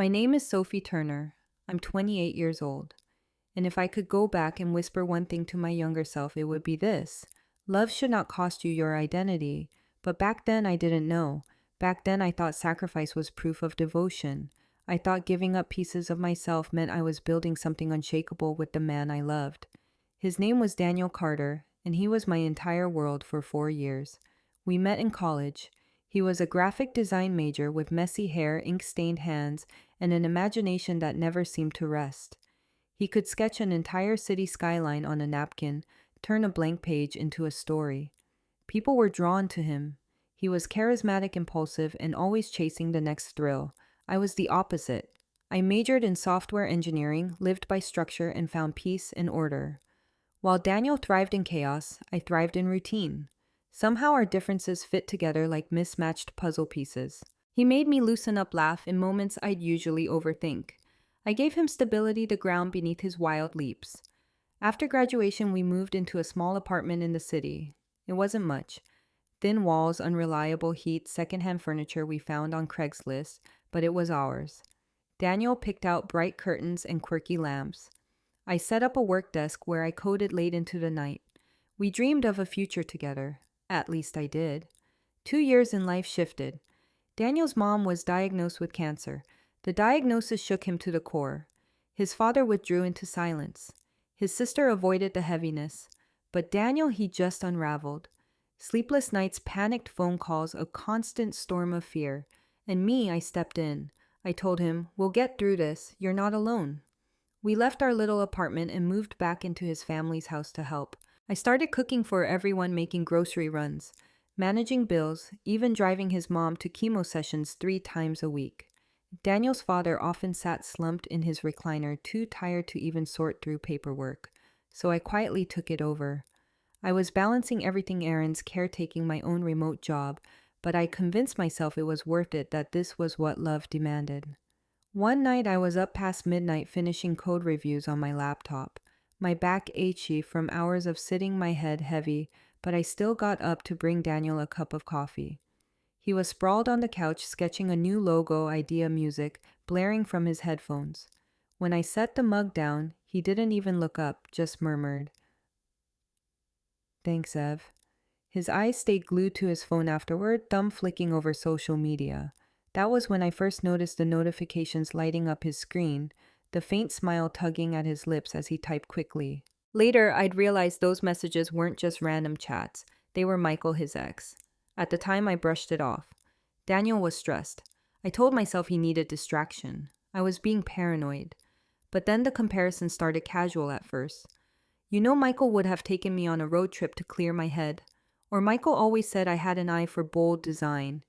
My name is Sophie Turner. I'm 28 years old. And if I could go back and whisper one thing to my younger self, it would be this: love should not cost you your identity. But back then, I didn't know. Back then, I thought sacrifice was proof of devotion. I thought giving up pieces of myself meant I was building something unshakable with the man I loved. His name was Daniel Carter, and he was my entire world for 4 years. We met in college. He was a graphic design major with messy hair, ink-stained hands, and an imagination that never seemed to rest. He could sketch an entire city skyline on a napkin, turn a blank page into a story. People were drawn to him. He was charismatic, impulsive, and always chasing the next thrill. I was the opposite. I majored in software engineering, lived by structure, and found peace and order. While Daniel thrived in chaos, I thrived in routine. Somehow our differences fit together like mismatched puzzle pieces. He made me loosen up, laugh in moments I'd usually overthink. I gave him stability to ground beneath his wild leaps. After graduation, we moved into a small apartment in the city. It wasn't much. Thin walls, unreliable heat, secondhand furniture we found on Craigslist, but it was ours. Daniel picked out bright curtains and quirky lamps. I set up a work desk where I coded late into the night. We dreamed of a future together. At least I did. 2 years in life shifted. Daniel's mom was diagnosed with cancer. The diagnosis shook him to the core. His father withdrew into silence. His sister avoided the heaviness. But Daniel, he just unraveled. Sleepless nights, panicked phone calls, a constant storm of fear. And me, I stepped in. I told him, "We'll get through this. You're not alone." We left our little apartment and moved back into his family's house to help. I started cooking for everyone, making grocery runs, managing bills, even driving his mom to chemo sessions 3 times a week. Daniel's father often sat slumped in his recliner, too tired to even sort through paperwork. So I quietly took it over. I was balancing everything: errands, caretaking, my own remote job, but I convinced myself it was worth it, that this was what love demanded. One night I was up past midnight finishing code reviews on my laptop. My back achy from hours of sitting, my head heavy, but I still got up to bring Daniel a cup of coffee. He was sprawled on the couch, sketching a new logo idea, music blaring from his headphones. When I set the mug down, he didn't even look up, just murmured, "Thanks, Ev." His eyes stayed glued to his phone afterward, thumb flicking over social media. That was when I first noticed the notifications lighting up his screen, the faint smile tugging at his lips as he typed quickly. Later, I'd realized those messages weren't just random chats. They were Michael, his ex. At the time, I brushed it off. Daniel was stressed. I told myself he needed distraction. I was being paranoid. But then the comparison started casual at first. Michael would have taken me on a road trip to clear my head. Or Michael always said I had an eye for bold design.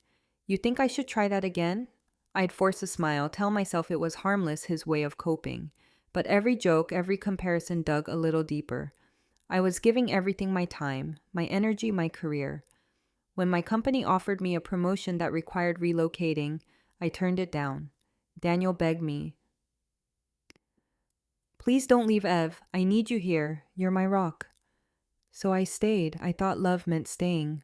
You think I should try that again? I'd force a smile, tell myself it was harmless, his way of coping. But every joke, every comparison dug a little deeper. I was giving everything: my time, my energy, my career. When my company offered me a promotion that required relocating, I turned it down. Daniel begged me, "Please don't leave, Ev. I need you here. You're my rock." So I stayed. I thought love meant staying.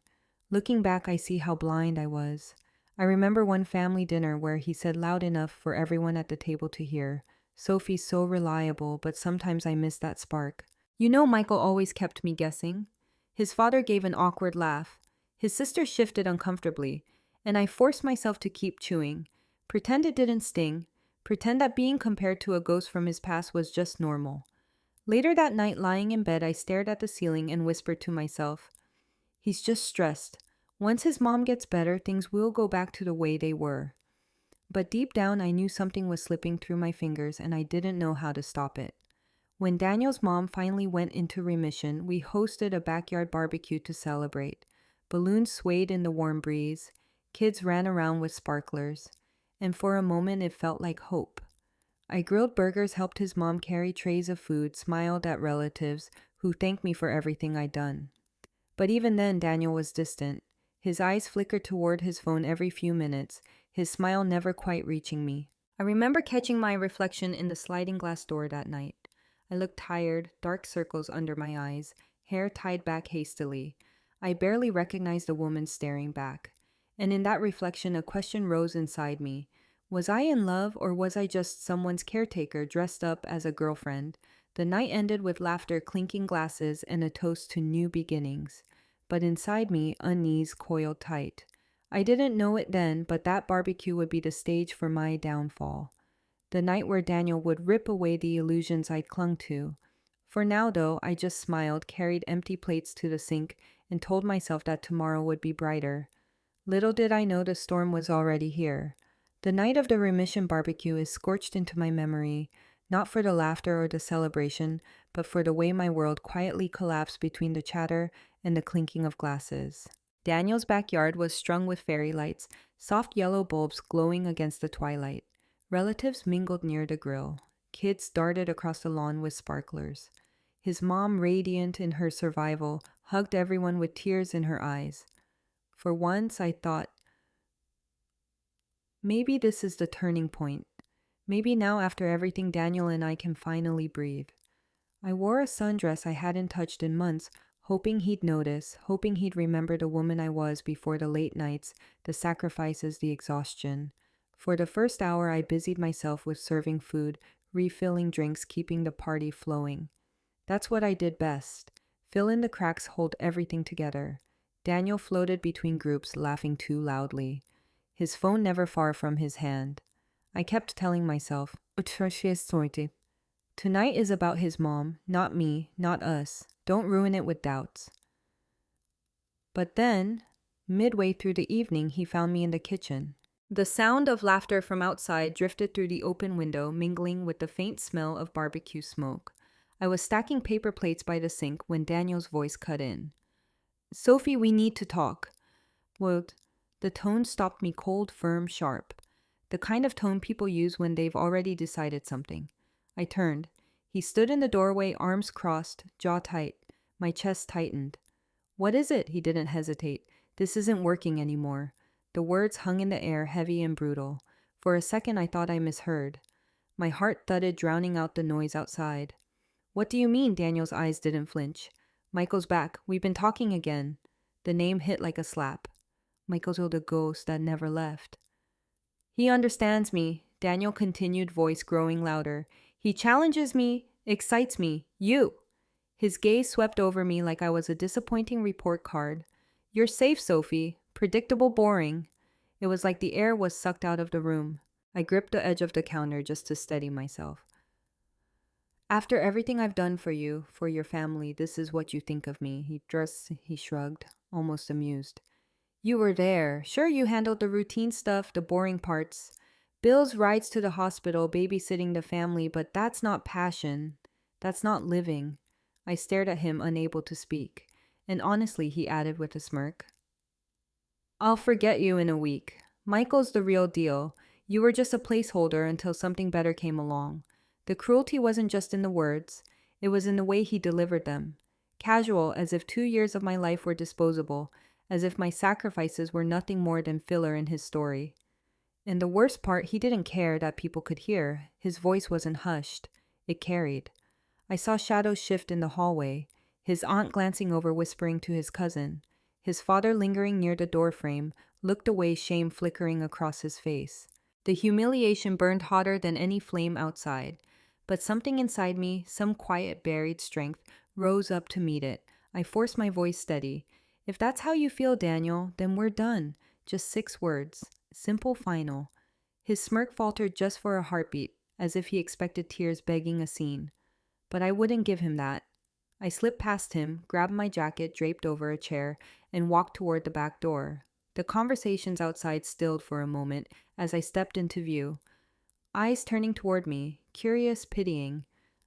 Looking back, I see how blind I was. I remember one family dinner where he said loud enough for everyone at the table to hear, "Sophie's so reliable, but sometimes I miss that spark." Michael always kept me guessing. His father gave an awkward laugh. His sister shifted uncomfortably, and I forced myself to keep chewing. Pretend it didn't sting. Pretend that being compared to a ghost from his past was just normal. Later that night, lying in bed, I stared at the ceiling and whispered to myself, "He's just stressed. Once his mom gets better, things will go back to the way they were." But deep down, I knew something was slipping through my fingers, and I didn't know how to stop it. When Daniel's mom finally went into remission, we hosted a backyard barbecue to celebrate. Balloons swayed in the warm breeze. Kids ran around with sparklers. And for a moment, it felt like hope. I grilled burgers, helped his mom carry trays of food, smiled at relatives who thanked me for everything I'd done. But even then, Daniel was distant. His eyes flickered toward his phone every few minutes, his smile never quite reaching me. I remember catching my reflection in the sliding glass door that night. I looked tired, dark circles under my eyes, hair tied back hastily. I barely recognized the woman staring back. And in that reflection, a question rose inside me. Was I in love, or was I just someone's caretaker dressed up as a girlfriend? The night ended with laughter, clinking glasses, and a toast to new beginnings. But inside me, unease coiled tight. I didn't know it then, but that barbecue would be the stage for my downfall. The night where Daniel would rip away the illusions I'd clung to. For now, though, I just smiled, carried empty plates to the sink, and told myself that tomorrow would be brighter. Little did I know the storm was already here. The night of the remission barbecue is scorched into my memory, not for the laughter or the celebration, but for the way my world quietly collapsed between the chatter and the clinking of glasses. Daniel's backyard was strung with fairy lights, soft yellow bulbs glowing against the twilight. Relatives mingled near the grill. Kids darted across the lawn with sparklers. His mom, radiant in her survival, hugged everyone with tears in her eyes. For once, I thought, maybe this is the turning point. Maybe now, after everything, Daniel and I can finally breathe. I wore a sundress I hadn't touched in months, hoping he'd notice, hoping he'd remember the woman I was before the late nights, the sacrifices, the exhaustion. For the first hour, I busied myself with serving food, refilling drinks, keeping the party flowing. That's what I did best. Fill in the cracks, hold everything together. Daniel floated between groups, laughing too loudly. His phone never far from his hand. I kept telling myself, tonight is about his mom, not me, not us. Don't ruin it with doubts. But then, midway through the evening, he found me in the kitchen. The sound of laughter from outside drifted through the open window, mingling with the faint smell of barbecue smoke. I was stacking paper plates by the sink when Daniel's voice cut in. Sophie, we need to talk. Well, the tone stopped me cold, firm, sharp. The kind of tone people use when they've already decided something. I turned. He stood in the doorway, arms crossed, jaw tight. My chest tightened. What is it? He didn't hesitate. This isn't working anymore. The words hung in the air, heavy and brutal. For a second, I thought I misheard. My heart thudded, drowning out the noise outside. What do you mean? Daniel's eyes didn't flinch. Michael's back. We've been talking again. The name hit like a slap. Michael's the ghost that never left. He understands me, Daniel continued, voice growing louder. He challenges me, excites me. You. His gaze swept over me like I was a disappointing report card. You're safe, Sophie. Predictable, boring. It was like the air was sucked out of the room. I gripped the edge of the counter just to steady myself. After everything I've done for you, for your family, this is what you think of me. He shrugged, almost amused. You were there. Sure, you handled the routine stuff, the boring parts. Bills, rides to the hospital, babysitting the family, but that's not passion. That's not living. I stared at him, unable to speak. And honestly, he added with a smirk, I'll forget you in a week. Michael's the real deal. You were just a placeholder until something better came along. The cruelty wasn't just in the words. It was in the way he delivered them. Casual, as if 2 years of my life were disposable, as if my sacrifices were nothing more than filler in his story. And the worst part, he didn't care that people could hear. His voice wasn't hushed. It carried. I saw shadows shift in the hallway, his aunt glancing over, whispering to his cousin. His father, lingering near the doorframe, looked away, shame flickering across his face. The humiliation burned hotter than any flame outside. But something inside me, some quiet buried strength, rose up to meet it. I forced my voice steady. If that's how you feel, Daniel, then we're done. Just 6 words. Simple, final. His smirk faltered just for a heartbeat, as if he expected tears begging a scene. But I wouldn't give him that. I slipped past him, grabbed my jacket draped over a chair, and walked toward the back door. The conversations outside stilled for a moment as I stepped into view. Eyes turning toward me, curious, pitying.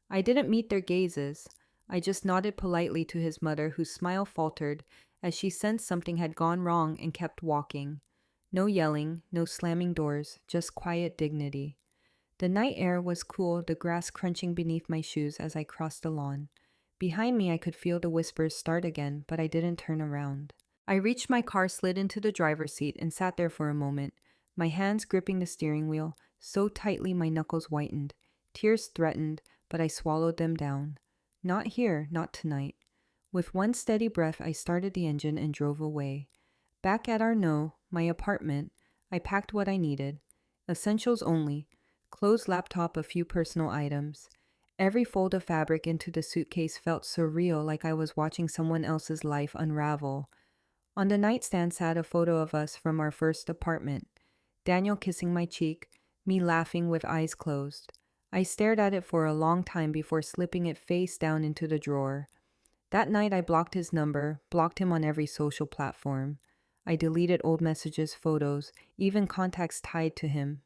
I didn't meet their gazes. I just nodded politely to his mother, whose smile faltered as she sensed something had gone wrong and kept walking. No yelling, no slamming doors, just quiet dignity. The night air was cool, the grass crunching beneath my shoes as I crossed the lawn. Behind me, I could feel the whispers start again, but I didn't turn around. I reached my car, slid into the driver's seat, and sat there for a moment, my hands gripping the steering wheel, so tightly my knuckles whitened. Tears threatened, but I swallowed them down. Not here, not tonight. With one steady breath, I started the engine and drove away. Back at our my apartment, I packed what I needed. Essentials only. Clothes, laptop, a few personal items. Every fold of fabric into the suitcase felt surreal, like I was watching someone else's life unravel. On the nightstand sat a photo of us from our first apartment. Daniel kissing my cheek, me laughing with eyes closed. I stared at it for a long time before slipping it face down into the drawer. That night I blocked his number, blocked him on every social platform. I deleted old messages, photos, even contacts tied to him.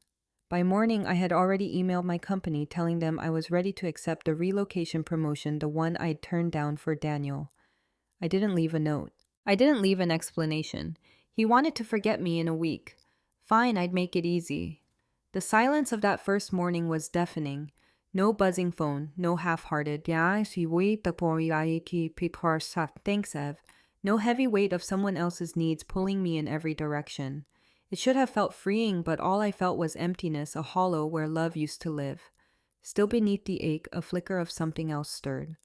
By morning, I had already emailed my company telling them I was ready to accept the relocation promotion, the one I'd turned down for Daniel. I didn't leave a note. I didn't leave an explanation. He wanted to forget me in a week. Fine, I'd make it easy. The silence of that first morning was deafening. No buzzing phone, no half-hearted, thanks, Ev. No heavy weight of someone else's needs pulling me in every direction. It should have felt freeing, but all I felt was emptiness, a hollow where love used to live. Still beneath the ache, a flicker of something else stirred.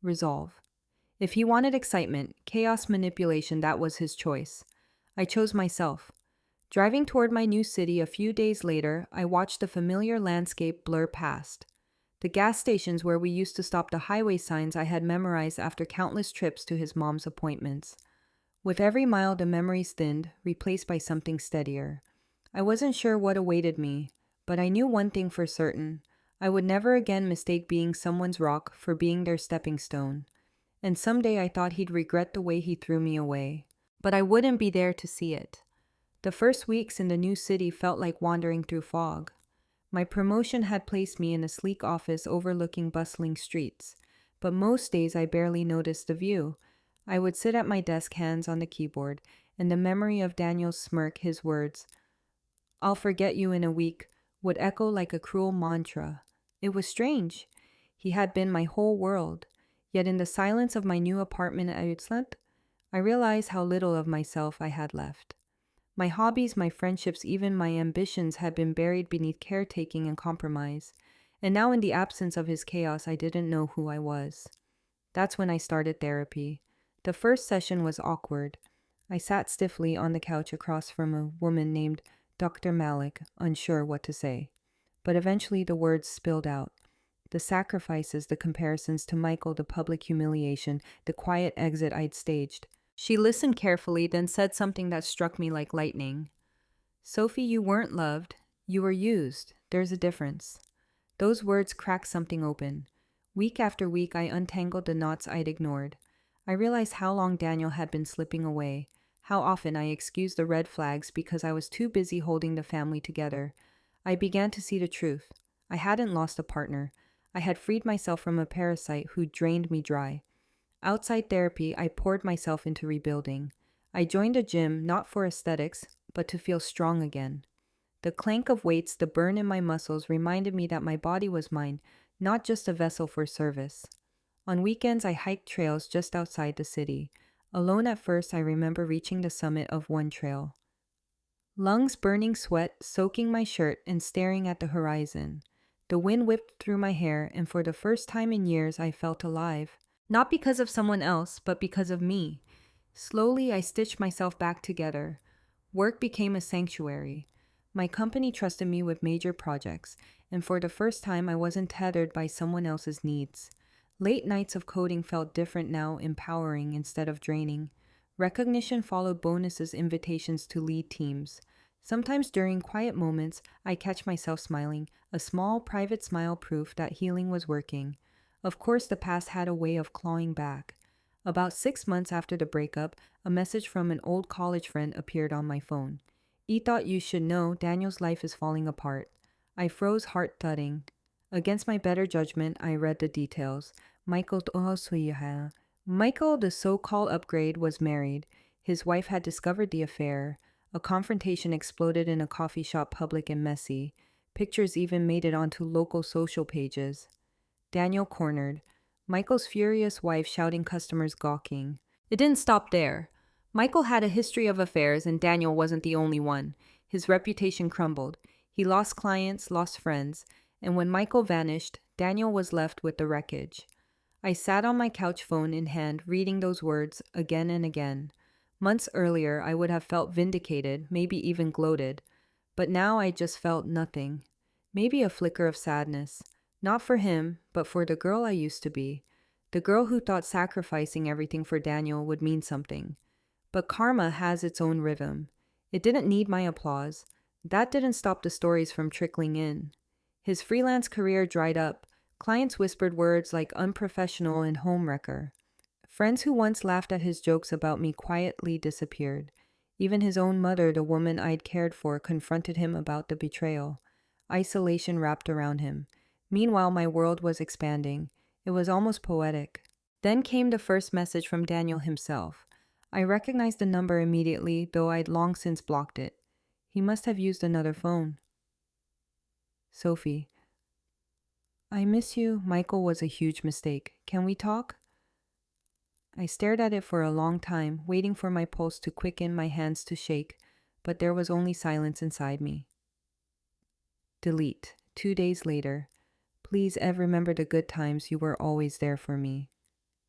Resolve. If he wanted excitement, chaos, manipulation, that was his choice. I chose myself. Driving toward my new city a few days later, I watched the familiar landscape blur past. The gas stations where we used to stop, the highway signs I had memorized after countless trips to his mom's appointments. With every mile, the memories thinned, replaced by something steadier. I wasn't sure what awaited me, but I knew one thing for certain. I would never again mistake being someone's rock for being their stepping stone. And someday I thought he'd regret the way he threw me away. But I wouldn't be there to see it. The first weeks in the new city felt like wandering through fog. My promotion had placed me in a sleek office overlooking bustling streets, but most days I barely noticed the view. I would sit at my desk, hands on the keyboard, and the memory of Daniel's smirk, his words, "I'll forget you in a week," would echo like a cruel mantra. It was strange. He had been my whole world. Yet in the silence of my new apartment at Utrecht, I realized how little of myself I had left. My hobbies, my friendships, even my ambitions had been buried beneath caretaking and compromise. And now in the absence of his chaos, I didn't know who I was. That's when I started therapy. The first session was awkward. I sat stiffly on the couch across from a woman named Dr. Malik, unsure what to say. But eventually the words spilled out. The sacrifices, the comparisons to Michael, the public humiliation, the quiet exit I'd staged. She listened carefully, then said something that struck me like lightning. "Sophie, you weren't loved. You were used. There's a difference." Those words cracked something open. Week after week, I untangled the knots I'd ignored. I realized how long Daniel had been slipping away, how often I excused the red flags because I was too busy holding the family together. I began to see the truth. I hadn't lost a partner. I had freed myself from a parasite who drained me dry. Outside therapy, I poured myself into rebuilding. I joined a gym not for aesthetics, but to feel strong again. The clank of weights, the burn in my muscles reminded me that my body was mine, not just a vessel for service. On weekends, I hiked trails just outside the city. Alone at first, I remember reaching the summit of one trail. Lungs burning, sweat soaking my shirt, and staring at the horizon. The wind whipped through my hair, and for the first time in years, I felt alive. Not because of someone else, but because of me. Slowly, I stitched myself back together. Work became a sanctuary. My company trusted me with major projects, and for the first time, I wasn't tethered by someone else's needs. Late nights of coding felt different now, empowering instead of draining. Recognition followed bonuses, invitations to lead teams. Sometimes during quiet moments, I catch myself smiling, a small, private smile, proof that healing was working. Of course, the past had a way of clawing back. About 6 months after the breakup, a message from an old college friend appeared on my phone. "E thought you should know Daniel's life is falling apart." I froze, heart thudding. Against my better judgment, I read the details. Michael, the so-called upgrade, was married. His wife had discovered the affair. A confrontation exploded in a coffee shop, public and messy. Pictures even made it onto local social pages. Daniel cornered. Michael's furious wife shouting, customers gawking. It didn't stop there. Michael had a history of affairs, and Daniel wasn't the only one. His reputation crumbled. He lost clients, lost friends, and when Michael vanished, Daniel was left with the wreckage. I sat on my couch, phone in hand, reading those words again and again. Months earlier, I would have felt vindicated, maybe even gloated. But now I just felt nothing. Maybe a flicker of sadness. Not for him, but for the girl I used to be. The girl who thought sacrificing everything for Daniel would mean something. But karma has its own rhythm. It didn't need my applause. That didn't stop the stories from trickling in. His freelance career dried up. Clients whispered words like unprofessional and homewrecker. Friends who once laughed at his jokes about me quietly disappeared. Even his own mother, the woman I'd cared for, confronted him about the betrayal. Isolation wrapped around him. Meanwhile, my world was expanding. It was almost poetic. Then came the first message from Daniel himself. I recognized the number immediately, though I'd long since blocked it. He must have used another phone. Sophie. I miss you. Michael was a huge mistake. Can we talk? I stared at it for a long time, waiting for my pulse to quicken, my hands to shake, but there was only silence inside me. Delete. 2 days later. Please, Ev, remember the good times. You were always there for me.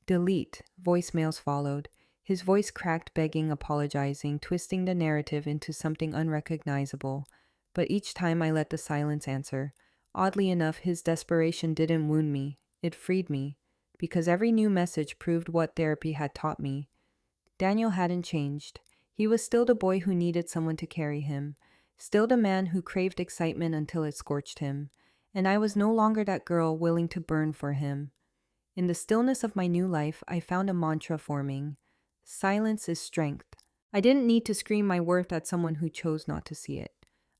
Delete. Voicemails followed. His voice cracked, begging, apologizing, twisting the narrative into something unrecognizable. But each time I let the silence answer. Oddly enough, his desperation didn't wound me. It freed me. Because every new message proved what therapy had taught me. Daniel hadn't changed. He was still the boy who needed someone to carry him. Still the man who craved excitement until it scorched him. And I was no longer that girl willing to burn for him. In the stillness of my new life, I found a mantra forming. Silence is strength. I didn't need to scream my worth at someone who chose not to see it.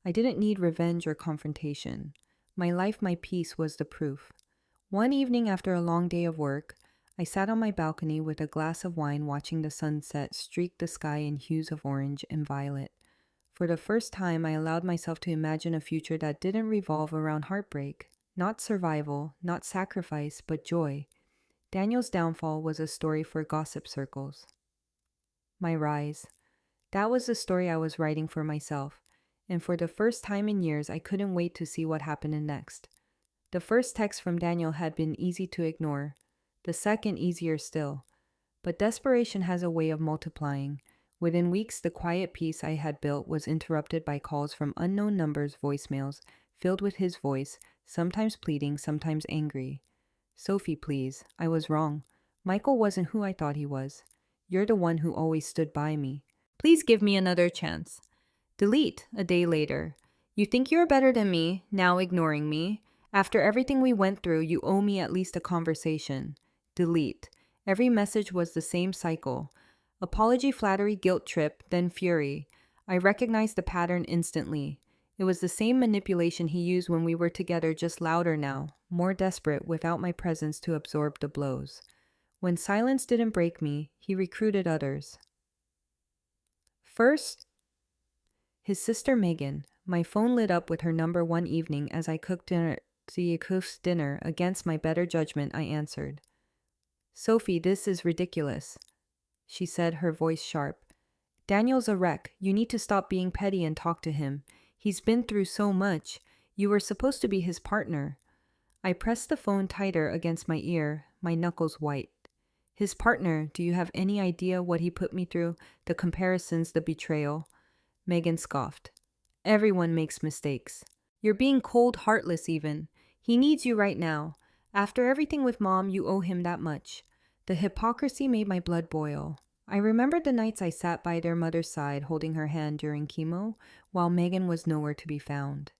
I didn't need revenge or confrontation. My life, my peace was the proof. One evening after a long day of work, I sat on my balcony with a glass of wine watching the sunset streak the sky in hues of orange and violet. For the first time, I allowed myself to imagine a future that didn't revolve around heartbreak. Not survival, not sacrifice, but joy. Daniel's downfall was a story for gossip circles. My rise. That was the story I was writing for myself, and for the first time in years, I couldn't wait to see what happened next. The first text from Daniel had been easy to ignore, the second easier still. But desperation has a way of multiplying. Within weeks, the quiet peace I had built was interrupted by calls from unknown numbers, voicemails, filled with his voice, sometimes pleading, sometimes angry. Sophie, please, I was wrong. Michael wasn't who I thought he was. You're the one who always stood by me. Please give me another chance. Delete. A day later. You think you're better than me, now ignoring me. After everything we went through, you owe me at least a conversation. Delete. Every message was the same cycle. Apology, flattery, guilt trip, then fury. I recognized the pattern instantly. It was the same manipulation he used when we were together, just louder now, more desperate, without my presence to absorb the blows. When silence didn't break me, he recruited others. First, his sister Megan. My phone lit up with her number one evening as I cooked dinner. Against my better judgment, I answered. Sophie, this is ridiculous, she said, her voice sharp. Daniel's a wreck. You need to stop being petty and talk to him. He's been through so much. You were supposed to be his partner. I pressed the phone tighter against my ear, my knuckles white. His partner, do you have any idea what he put me through? The comparisons, the betrayal. Megan scoffed. Everyone makes mistakes. You're being cold, heartless even. He needs you right now. After everything with Mom, you owe him that much. The hypocrisy made my blood boil. I remembered the nights I sat by their mother's side holding her hand during chemo, while Megan was nowhere to be found.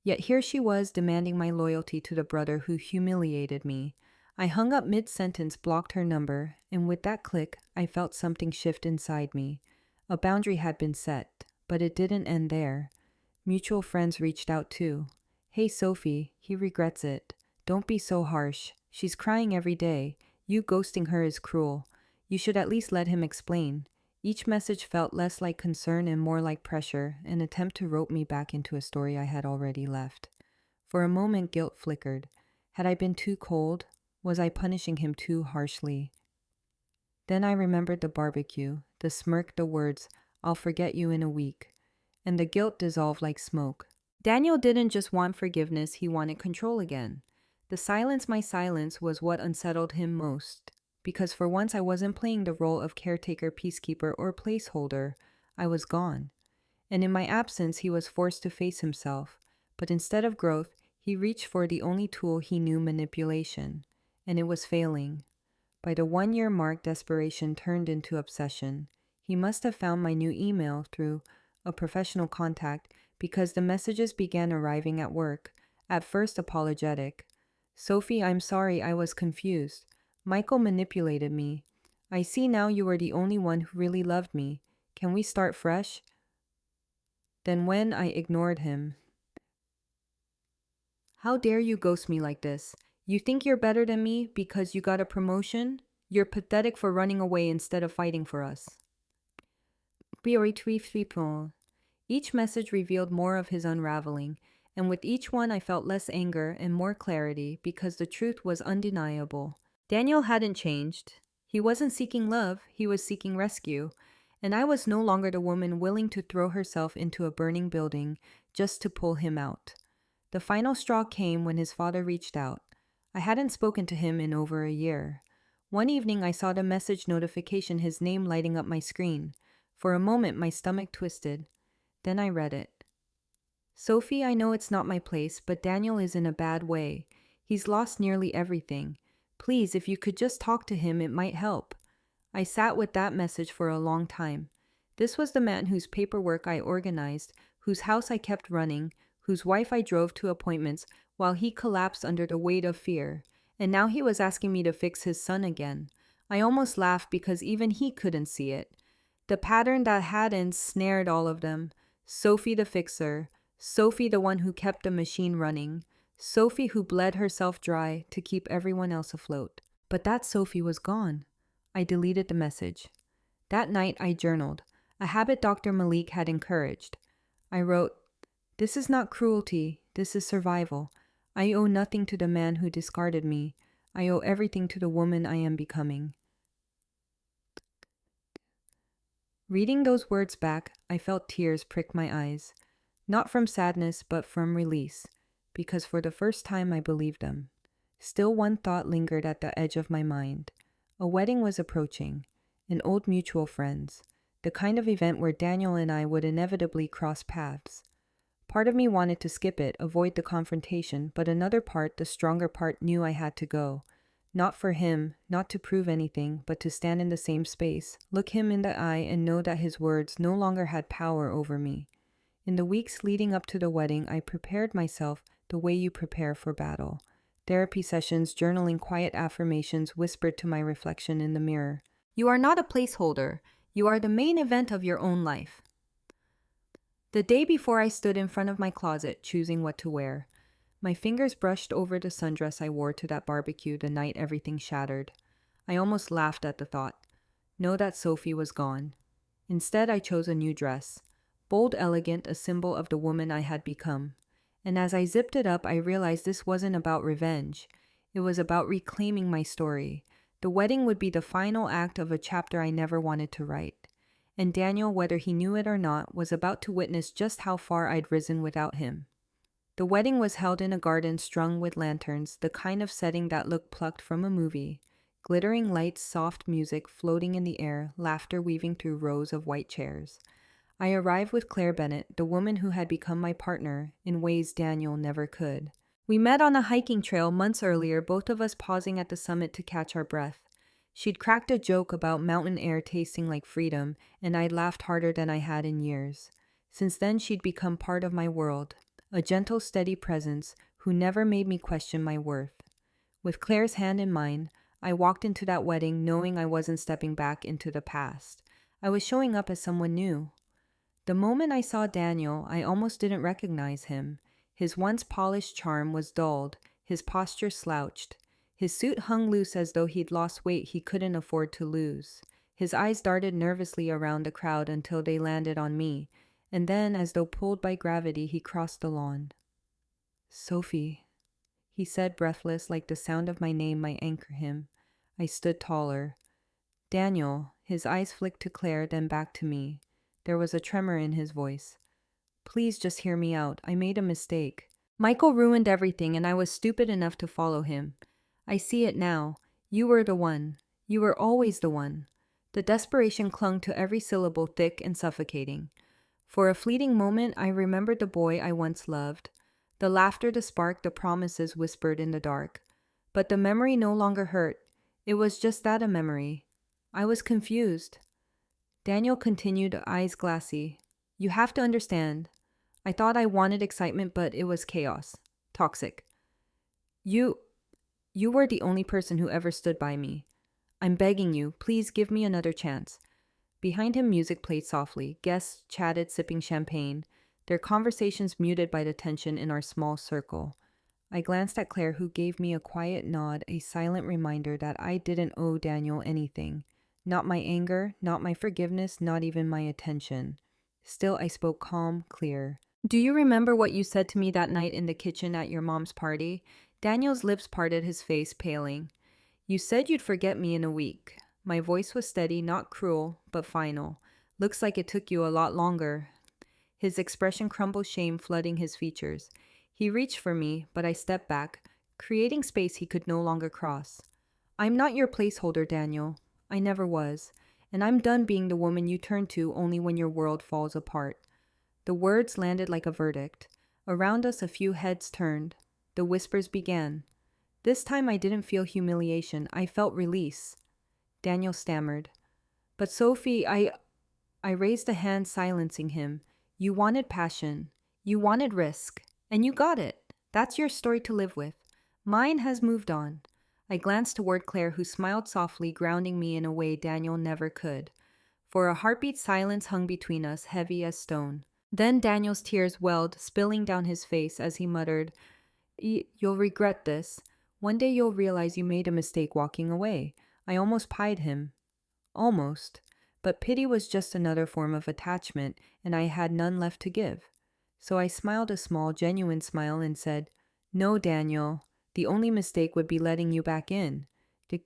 Yet here she was demanding my loyalty to the brother who humiliated me. I hung up mid-sentence, blocked her number, and with that click, I felt something shift inside me. A boundary had been set, but it didn't end there. Mutual friends reached out too. Hey Sophie, he regrets it. Don't be so harsh. She's crying every day. You ghosting her is cruel. You should at least let him explain. Each message felt less like concern and more like pressure, an attempt to rope me back into a story I had already left. For a moment, guilt flickered. Had I been too cold? Was I punishing him too harshly? Then I remembered the barbecue, the smirk, the words, I'll forget you in a week. And the guilt dissolved like smoke. Daniel didn't just want forgiveness, he wanted control again. The silence, my silence, was what unsettled him most. Because for once I wasn't playing the role of caretaker, peacekeeper, or placeholder. I was gone. and in my absence, he was forced to face himself. But instead of growth, he reached for the only tool he knew, manipulation, and it was failing. By the 1 year mark, desperation turned into obsession. He must have found my new email through a professional contact because the messages began arriving at work, at first apologetic. Sophie, I'm sorry, I was confused. Michael manipulated me. I see now you were the only one who really loved me. Can we start fresh? Then when I ignored him. How dare you ghost me like this? You think you're better than me because you got a promotion? You're pathetic for running away instead of fighting for us. Each message revealed more of his unraveling, and with each one I felt less anger and more clarity because the truth was undeniable. Daniel hadn't changed. He wasn't seeking love, he was seeking rescue, and I was no longer the woman willing to throw herself into a burning building just to pull him out. The final straw came when his father reached out. I hadn't spoken to him in over a year. One evening I saw the message notification, his name lighting up my screen. For a moment my stomach twisted. Then I read it. Sophie, I know it's not my place, but Daniel is in a bad way. He's lost nearly everything. Please, if you could just talk to him, it might help. I sat with that message for a long time. This was the man whose paperwork I organized, whose house I kept running, whose wife I drove to appointments while he collapsed under the weight of fear. And now he was asking me to fix his son again. I almost laughed because even he couldn't see it. The pattern that had ensnared all of them. Sophie the fixer. Sophie the one who kept the machine running. Sophie who bled herself dry to keep everyone else afloat. But that Sophie was gone. I deleted the message. That night I journaled, a habit Dr. Malik had encouraged. I wrote, "This is not cruelty, this is survival. I owe nothing to the man who discarded me. I owe everything to the woman I am becoming." Reading those words back, I felt tears prick my eyes. Not from sadness, but from release, because for the first time I believed them. Still one thought lingered at the edge of my mind. A wedding was approaching, an old mutual friend's, the kind of event where Daniel and I would inevitably cross paths. Part of me wanted to skip it, avoid the confrontation, but another part, the stronger part, knew I had to go. Not for him, not to prove anything, but to stand in the same space, look him in the eye and know that his words no longer had power over me. In the weeks leading up to the wedding, I prepared myself the way you prepare for battle. Therapy sessions, journaling, quiet affirmations whispered to my reflection in the mirror. You are not a placeholder. You are the main event of your own life. The day before I stood in front of my closet, choosing what to wear. My fingers brushed over the sundress I wore to that barbecue the night everything shattered. I almost laughed at the thought. Know that Sophie was gone. Instead, I chose a new dress. Bold, elegant, a symbol of the woman I had become. And as I zipped it up, I realized this wasn't about revenge. It was about reclaiming my story. The wedding would be the final act of a chapter I never wanted to write. And Daniel, whether he knew it or not, was about to witness just how far I'd risen without him. The wedding was held in a garden strung with lanterns, the kind of setting that looked plucked from a movie. Glittering lights, soft music floating in the air, laughter weaving through rows of white chairs. I arrived with Claire Bennett, the woman who had become my partner, in ways Daniel never could. We met on a hiking trail months earlier, both of us pausing at the summit to catch our breath. She'd cracked a joke about mountain air tasting like freedom, and I'd laughed harder than I had in years. Since then, she'd become part of my world, a gentle, steady presence who never made me question my worth. With Claire's hand in mine, I walked into that wedding knowing I wasn't stepping back into the past. I was showing up as someone new. The moment I saw Daniel, I almost didn't recognize him. His once polished charm was dulled, his posture slouched. His suit hung loose as though he'd lost weight he couldn't afford to lose. His eyes darted nervously around the crowd until they landed on me, and then, as though pulled by gravity, he crossed the lawn. "Sophie," he said, breathless, like the sound of my name might anchor him. I stood taller. "Daniel," his eyes flicked to Claire, then back to me. There was a tremor in his voice. "Please just hear me out. I made a mistake. Michael ruined everything, and I was stupid enough to follow him. I see it now. You were the one. You were always the one." The desperation clung to every syllable, thick and suffocating. For a fleeting moment, I remembered the boy I once loved, the laughter, the spark, the promises whispered in the dark. But the memory no longer hurt. It was just that, a memory. I was confused. Daniel continued, eyes glassy. You have to understand. I thought I wanted excitement, but it was chaos. Toxic. You you were the only person who ever stood by me. I'm begging you, please give me another chance. Behind him, music played softly. Guests chatted, sipping champagne, their conversations muted by the tension in our small circle. I glanced at Claire, who gave me a quiet nod, a silent reminder that I didn't owe Daniel anything. Not my anger, not my forgiveness, not even my attention. Still, I spoke calm, clear. Do you remember what you said to me that night in the kitchen at your mom's party? Daniel's lips parted, his face paling. You said you'd forget me in a week. My voice was steady, not cruel, but final. Looks like it took you a lot longer. His expression crumbled, shame flooding his features. He reached for me, but I stepped back, creating space he could no longer cross. I'm not your placeholder, Daniel. I never was. And I'm done being the woman you turn to only when your world falls apart. The words landed like a verdict. Around us, a few heads turned. The whispers began. This time I didn't feel humiliation. I felt release. Daniel stammered. But Sophie, I raised a hand, silencing him. You wanted passion. You wanted risk. And you got it. That's your story to live with. Mine has moved on. I glanced toward Claire, who smiled softly, grounding me in a way Daniel never could. For a heartbeat, silence hung between us, heavy as stone. Then Daniel's tears welled, spilling down his face as he muttered, You'll regret this. One day you'll realize you made a mistake walking away. I almost pied him. Almost. But pity was just another form of attachment, and I had none left to give. So I smiled a small, genuine smile and said, No, Daniel. The only mistake would be letting you back in. I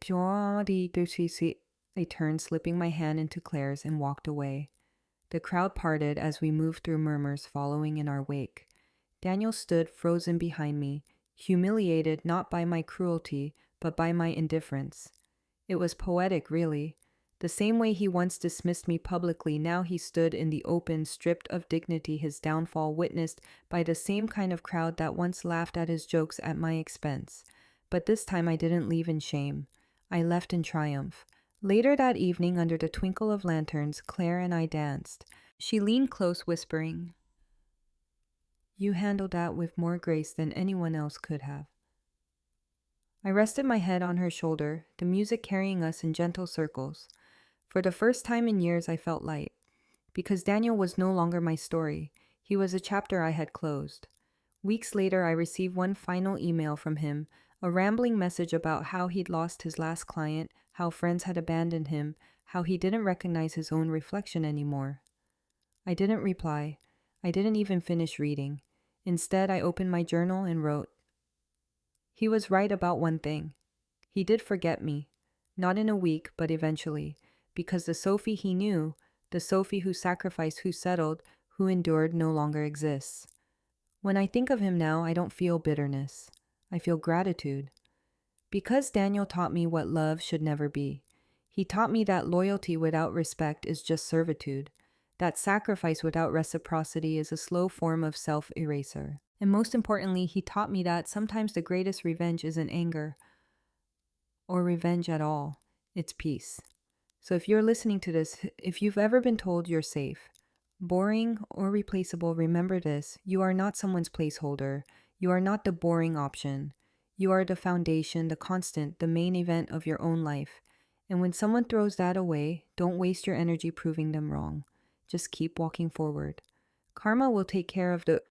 turned, slipping my hand into Claire's, and walked away. The crowd parted as we moved through, murmurs following in our wake. Daniel stood frozen behind me, humiliated not by my cruelty, but by my indifference. It was poetic, really. The same way he once dismissed me publicly, now he stood in the open, stripped of dignity, his downfall witnessed by the same kind of crowd that once laughed at his jokes at my expense. But this time I didn't leave in shame. I left in triumph. Later that evening, under the twinkle of lanterns, Claire and I danced. She leaned close, whispering, You handled that with more grace than anyone else could have. I rested my head on her shoulder, the music carrying us in gentle circles. For the first time in years, I felt light. Because Daniel was no longer my story. He was a chapter I had closed. Weeks later, I received one final email from him, a rambling message about how he'd lost his last client, how friends had abandoned him, how he didn't recognize his own reflection anymore. I didn't reply. I didn't even finish reading. Instead, I opened my journal and wrote, He was right about one thing. He did forget me. Not in a week, but eventually. Because the Sophie he knew, the Sophie who sacrificed, who settled, who endured, no longer exists. When I think of him now, I don't feel bitterness. I feel gratitude. Because Daniel taught me what love should never be. He taught me that loyalty without respect is just servitude, that sacrifice without reciprocity is a slow form of self-eraser. And most importantly, he taught me that sometimes the greatest revenge isn't anger or revenge at all. It's peace. So if you're listening to this, if you've ever been told you're safe, boring or replaceable, remember this. You are not someone's placeholder. You are not the boring option. You are the foundation, the constant, the main event of your own life. And when someone throws that away, don't waste your energy proving them wrong. Just keep walking forward. Karma will take care of the